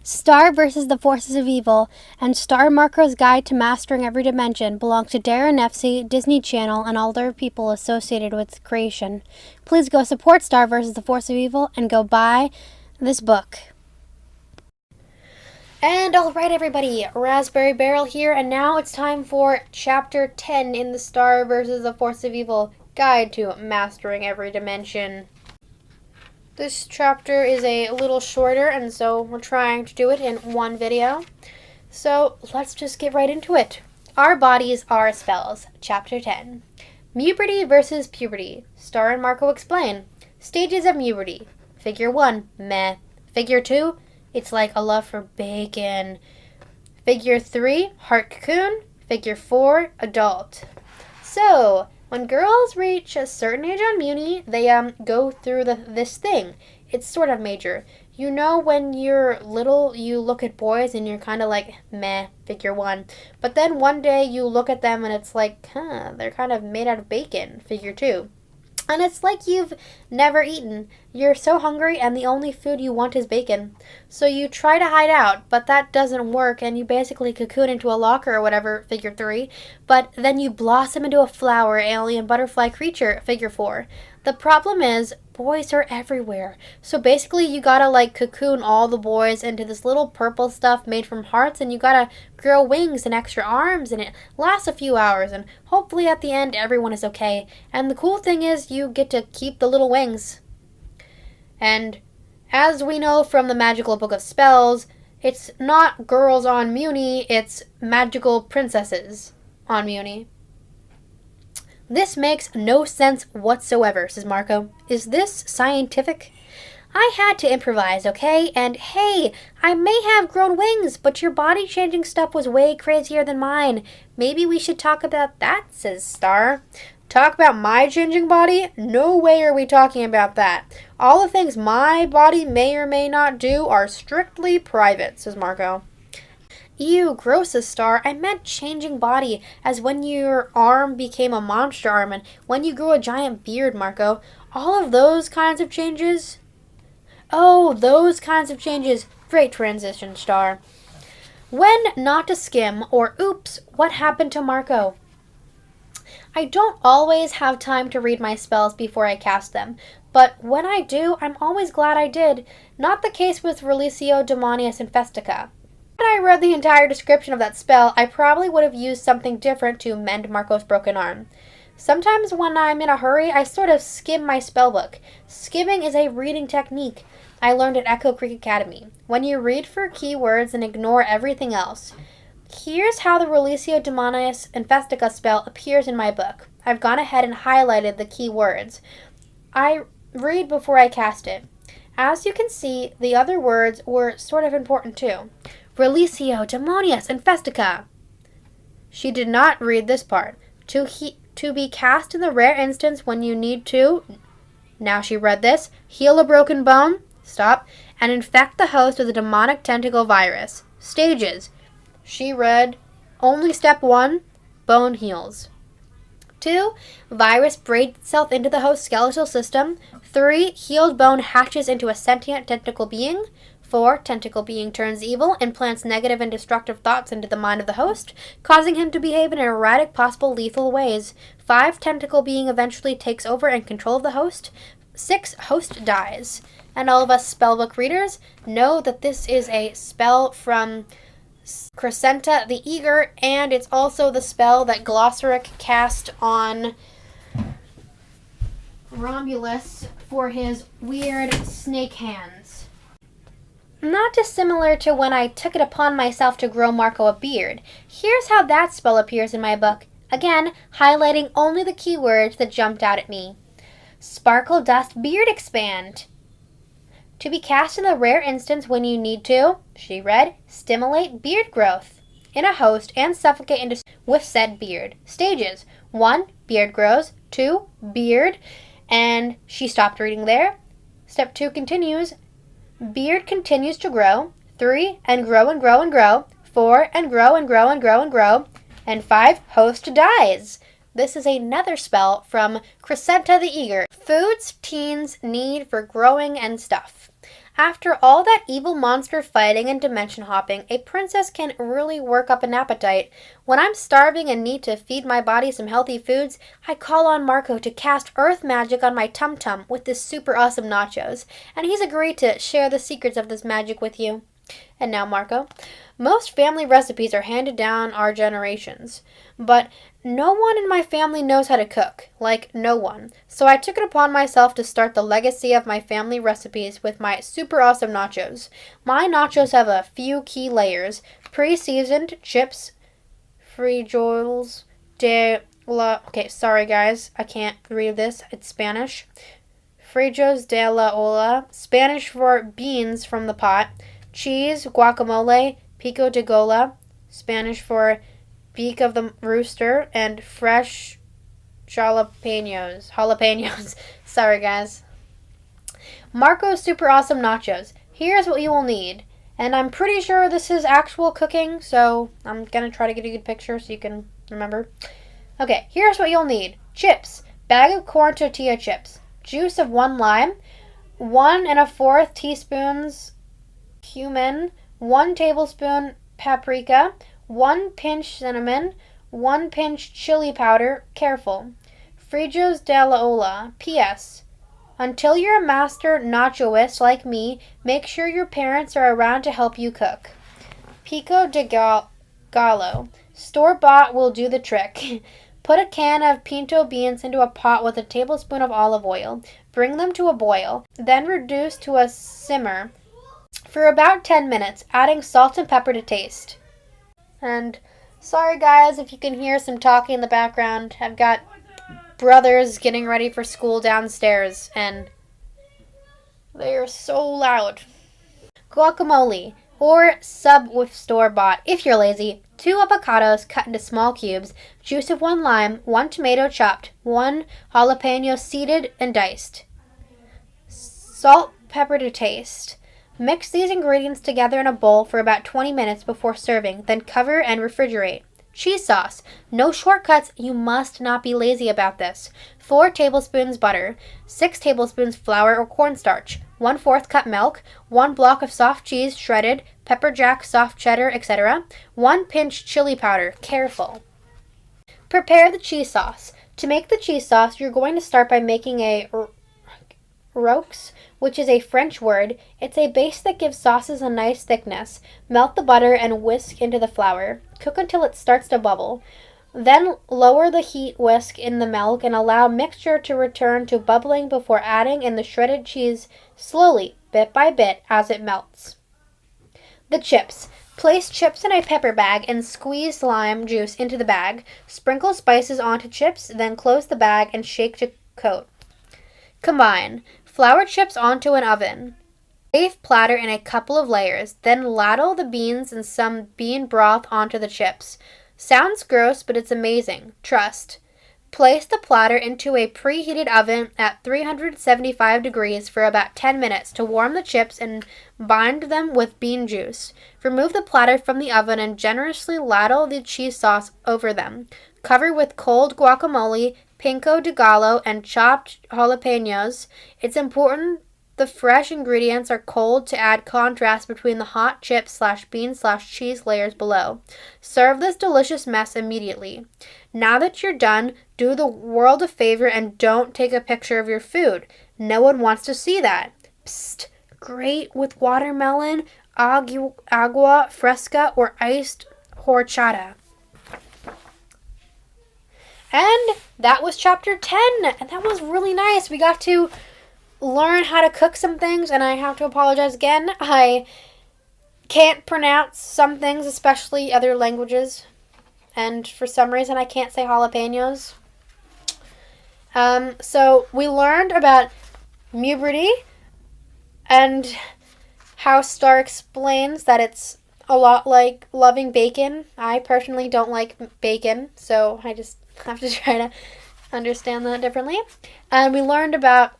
Star versus the Forces of Evil and Star Marco's Guide to Mastering Every Dimension belong to daron, nefcy, Disney Channel, and all other people associated with its creation. Please go support Star versus the Force of Evil and go buy this book. And alright everybody, Raspberry Barrel here, and now it's time for Chapter 10 in the Star versus the Force of Evil Guide to Mastering Every Dimension. This chapter is a little shorter, and so we're trying to do it in one video. So let's just get right into it. Our bodies are spells. Chapter 10. Mewberty versus puberty. Star and Marco explain. Stages of Mewberty. Figure 1, meh. Figure 2, it's like a love for bacon. Figure 3, heart cocoon. Figure 4, adult. So, when girls reach a certain age on Muni, they go through this thing. It's sort of major. You know, when you're little, you look at boys and you're kind of like, meh, figure 1. But then one day you look at them and it's like, they're kind of made out of bacon, figure 2. And it's like you've never eaten. You're so hungry and the only food you want is bacon. So you try to hide out, but that doesn't work and you basically cocoon into a locker or whatever, figure 3. But then you blossom into a flower, alien, butterfly creature, figure 4. The problem is, boys are everywhere. So basically you gotta like cocoon all the boys into this little purple stuff made from hearts, and you gotta grow wings and extra arms, and it lasts a few hours, and hopefully at the end everyone is okay. And the cool thing is you get to keep the little wings. And as we know from the Magical Book of Spells, it's not girls on Muni, it's magical princesses on Muni. This makes no sense whatsoever, says Marco. Is this scientific? I had to improvise, okay? And hey, I may have grown wings, but your body-changing stuff was way crazier than mine. Maybe we should talk about that, says Star. Talk about my changing body? No way are we talking about that. All the things my body may or may not do are strictly private, says Marco. Ew, gross, as Star. I meant changing body, as when your arm became a monster arm and when you grew a giant beard, Marco. All of those kinds of changes? Oh, those kinds of changes. Great transition, Star. When not to skim, or oops, what happened to Marco? I don't always have time to read my spells before I cast them, but when I do, I'm always glad I did. Not the case with Reliceo, Demonius, and Festica. Had I read the entire description of that spell, I probably would have used something different to mend Marco's broken arm. Sometimes when I'm in a hurry, I sort of skim my spellbook. Skimming is a reading technique I learned at Echo Creek Academy. When you read for keywords and ignore everything else. Here's how the Reliceo, Demonius, and Festica spell appears in my book. I've gone ahead and highlighted the key words. I read before I cast it. As you can see, the other words were sort of important too. Reliceo, Demonius, and Festica. She did not read this part. To be cast in the rare instance when you need to. Now she read this. Heal a broken bone. Stop. And infect the host with a demonic tentacle virus. Stages. She read only step 1, bone heals. 2, virus braids itself into the host's skeletal system. 3, healed bone hatches into a sentient tentacle being. 4, tentacle being turns evil and plants negative and destructive thoughts into the mind of the host, causing him to behave in erratic, possible lethal ways. 5, tentacle being eventually takes over and control of the host. 6, host dies. And all of us spellbook readers know that this is a spell from Crescenta the Eager, and it's also the spell that Glossaric cast on Romulus for his weird snake hands. Not dissimilar to when I took it upon myself to grow Marco a beard. Here's how that spell appears in my book. Again, highlighting only the keywords that jumped out at me. Sparkle Dust Beard Expand. To be cast in the rare instance when you need to, she read, stimulate beard growth in a host and suffocate into with said beard. Stages. 1, beard grows. 2, beard. And she stopped reading there. Step 2 continues. Beard continues to grow. 3, and grow and grow and grow. 4, and grow and grow and grow and grow. And 5, host dies. This is another spell from Crescenta the Eager. Foods teens need for growing and stuff. After all that evil monster fighting and dimension hopping, a princess can really work up an appetite. When I'm starving and need to feed my body some healthy foods, I call on Marco to cast earth magic on my tum-tum with this super awesome nachos, and he's agreed to share the secrets of this magic with you. And now, Marco, most family recipes are handed down our generations, but no one in my family knows how to cook, like no one. So I took it upon myself to start the legacy of my family recipes with my super awesome nachos. My nachos have a few key layers: pre-seasoned chips, frijoles de la... Okay, sorry guys, I can't read this, it's Spanish. Frijoles de la olla, Spanish for beans from the pot. Cheese, guacamole, pico de gola, Spanish for beak of the rooster, and fresh jalapenos. Sorry, guys. Marco's super awesome nachos. Here's what you will need. And I'm pretty sure this is actual cooking, so I'm going to try to get a good picture so you can remember. Okay, here's what you'll need. Chips. Bag of corn tortilla chips. Juice of 1 lime. 1 1/4 teaspoons cumin, 1 tablespoon paprika, 1 pinch cinnamon, 1 pinch chili powder, careful. Frijoles de la olla. P.S. Until you're a master nachoist like me, make sure your parents are around to help you cook. Pico de gallo. Store-bought will do the trick. Put a can of pinto beans into a pot with a tablespoon of olive oil. Bring them to a boil, then reduce to a simmer for about 10 minutes, adding salt and pepper to taste. And sorry guys if you can hear some talking in the background. I've got brothers getting ready for school downstairs and they are so loud. Guacamole, or sub with store-bought if you're lazy. 2 avocados cut into small cubes, juice of 1 lime, 1 tomato chopped, 1 jalapeno seeded and diced. Salt, pepper to taste. Mix these ingredients together in a bowl for about 20 minutes before serving, then cover and refrigerate. Cheese sauce. No shortcuts, you must not be lazy about this. 4 tablespoons butter, 6 tablespoons flour or cornstarch, 1/4 cup milk, 1 block of soft cheese shredded, pepper jack, soft cheddar, etc., 1 pinch chili powder, careful. Prepare the cheese sauce. To make the cheese sauce, you're going to start by making a roux, which is a French word. It's a base that gives sauces a nice thickness. Melt the butter and whisk into the flour. Cook until it starts to bubble. Then lower the heat, whisk in the milk, and allow mixture to return to bubbling before adding in the shredded cheese slowly, bit by bit, as it melts. The chips. Place chips in a pepper bag and squeeze lime juice into the bag. Sprinkle spices onto chips, then close the bag and shake to coat. Combine. Flour chips onto an oven. Safe platter in a couple of layers, then ladle the beans and some bean broth onto the chips. Sounds gross, but it's amazing. Trust. Place the platter into a preheated oven at 375 degrees for about 10 minutes to warm the chips and bind them with bean juice. Remove the platter from the oven and generously ladle the cheese sauce over them. Cover with cold guacamole, pico de gallo, and chopped jalapenos. It's important the fresh ingredients are cold to add contrast between the hot chips/bean/cheese layers below. Serve this delicious mess immediately. Now that you're done, do the world a favor and don't take a picture of your food. No one wants to see that. Psst. Great with watermelon, agua fresca, or iced horchata. And that was chapter 10, and that was really nice. We got to learn how to cook some things, and I have to apologize again. I can't pronounce some things, especially other languages, and for some reason I can't say jalapenos. So we learned about Mewberty and how Star explains that it's a lot like loving bacon. I personally don't like bacon, so I just have to try to understand that differently. And we learned about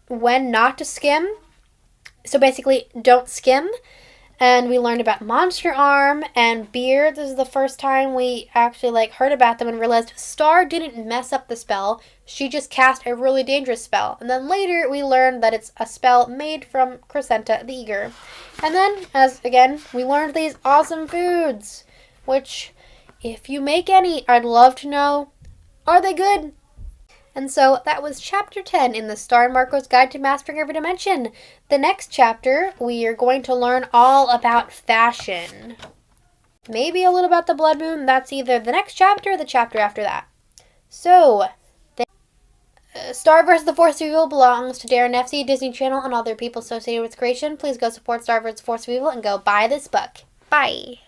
when not to skim. So basically, don't skim. And we learned about Monster Arm and Beard. This is the first time we actually heard about them and realized Star didn't mess up the spell. She just cast a really dangerous spell. And then later we learned that it's a spell made from Crescenta the Eager. And then, we learned these awesome foods. Which, if you make any, I'd love to know, are they good? And so that was Chapter 10 in the Star and Marco's Guide to Mastering Every Dimension. The next chapter, we are going to learn all about fashion. Maybe a little about the Blood Moon. That's either the next chapter or the chapter after that. So, Star vs. the Force of Evil belongs to Daron, nefcy, Disney Channel, and other people associated with its creation. Please go support Star vs. the Force of Evil and go buy this book. Bye!